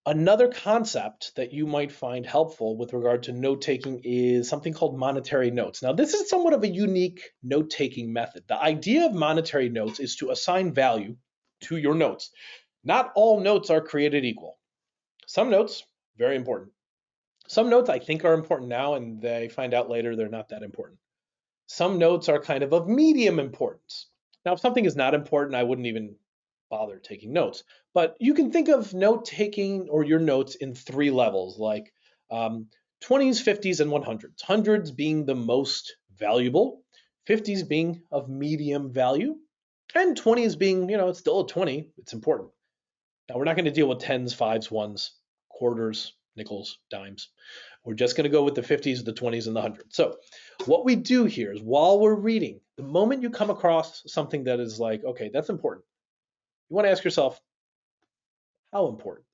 Another concept that you might find helpful with regard to note taking is something called monetary notes. Now, this is somewhat of a unique note taking method. The idea of monetary notes is to assign value to your notes. Not all notes are created equal. Some notes, very important. Some notes I think are important now, and they find out later they're not that important. Some notes are kind of medium importance. Now, if something is not important, I wouldn't even bother taking notes. But you can think of note taking or your notes in three levels, like 20s, 50s, and 100s. Hundreds being the most valuable, 50s being of medium value, and 20s being, it's still a 20, it's important. Now, we're not going to deal with tens, fives, ones, quarters, nickels, dimes. We're just going to go with the 50s, the 20s, and the 100s. So what we do here is while we're reading, the moment you come across something that is like, okay, that's important, you want to ask yourself, how important?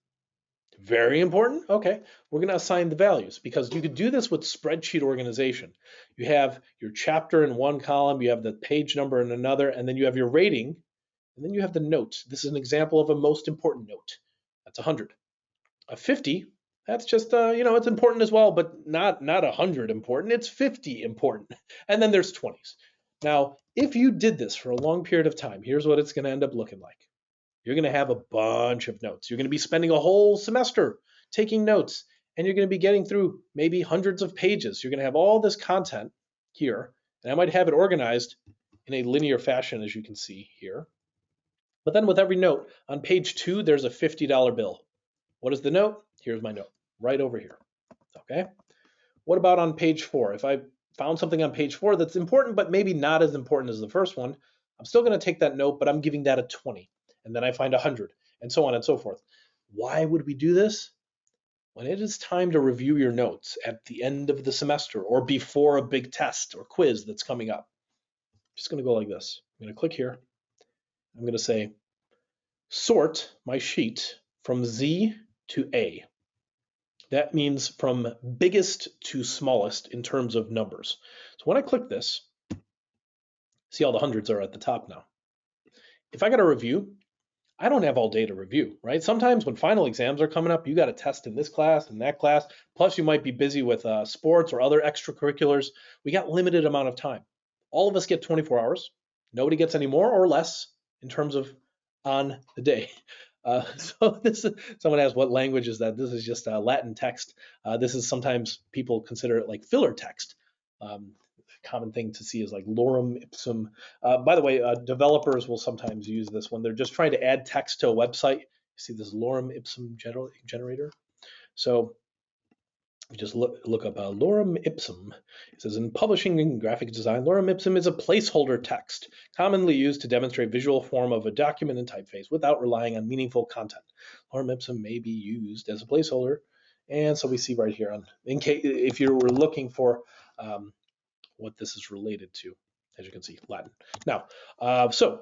Very important? Okay, we're going to assign the values because you could do this with spreadsheet organization. You have your chapter in one column, you have the page number in another, and then you have your rating, and then you have the notes. This is an example of a most important note. That's 100. A 50, that's just it's important as well, but not 100 important. It's 50 important. And then there's 20s. Now, if you did this for a long period of time, here's what it's going to end up looking like. You're going to have a bunch of notes. You're going to be spending a whole semester taking notes, and you're going to be getting through maybe hundreds of pages. You're going to have all this content here, and I might have it organized in a linear fashion, as you can see here. But then with every note, on page 2, there's a $50 bill. What is the note? Here's my note, right over here. Okay. What about on page 4? If I found something on page 4 that's important, but maybe not as important as the first one, I'm still going to take that note, but I'm giving that a 20. And then I find 100, and so on and so forth. Why would we do this? When it is time to review your notes at the end of the semester or before a big test or quiz that's coming up, I'm just going to go like this. I'm going to click here. I'm going to say, sort my sheet from Z to A. That means from biggest to smallest in terms of numbers. So when I click this, see all the hundreds are at the top now. If I got a review, I don't have all day to review, right? Sometimes when final exams are coming up, you got to test in this class and that class. Plus, you might be busy with sports or other extracurriculars. We got limited amount of time. All of us get 24 hours. Nobody gets any more or less in terms of on the day. So someone asked, what language is that? This is just Latin text. This is sometimes people consider it like filler text. Common thing to see is like Lorem Ipsum. By the way, developers will sometimes use this when they're just trying to add text to a website. You see this Lorem Ipsum generator. So you just look up Lorem Ipsum. It says in publishing and graphic design, Lorem Ipsum is a placeholder text commonly used to demonstrate visual form of a document in typeface without relying on meaningful content. Lorem Ipsum may be used as a placeholder. And so we see right here, in case if you were looking for what this is related to, as you can see, Latin. Now, so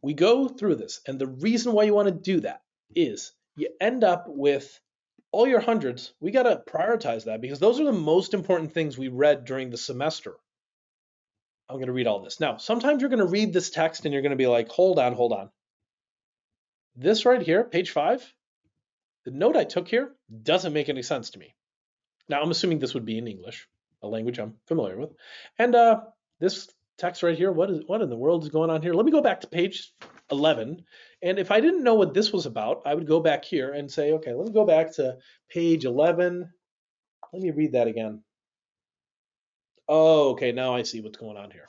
we go through this, and the reason why you want to do that is you end up with all your hundreds. We got to prioritize that because those are the most important things we read during the semester. I'm going to read all this. Now, sometimes you're going to read this text and you're going to be like, hold on. This right here, page 5, the note I took here doesn't make any sense to me. Now, I'm assuming this would be in English, a language I'm familiar with. And this text right here, what in the world is going on here? Let me go back to page 11. And if I didn't know what this was about, I would go back here and say, okay, let me go back to page 11. Let me read that again. Oh, okay, now I see what's going on here.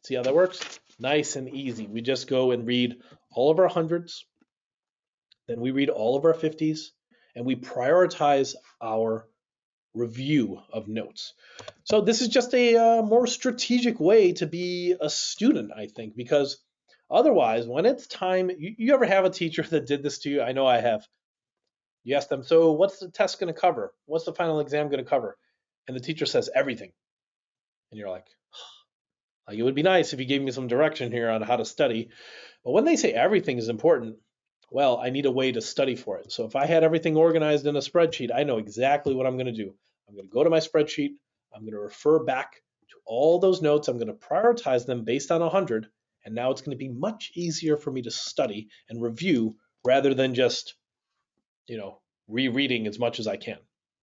See how that works? Nice and easy. We just go and read all of our hundreds, then we read all of our 50s, and we prioritize our review of notes. So this is just a more strategic way to be a student, I think, because otherwise, when it's time, you ever have a teacher that did this to you? I know I have. You ask them, so what's the test going to cover? What's the final exam going to cover? And the teacher says everything. And you're like, it would be nice if you gave me some direction here on how to study. But when they say everything is important, well, I need a way to study for it. So if I had everything organized in a spreadsheet, I know exactly what I'm going to do. I'm going to go to my spreadsheet. I'm going to refer back to all those notes. I'm going to prioritize them based on 100. And now it's going to be much easier for me to study and review rather than just, rereading as much as I can.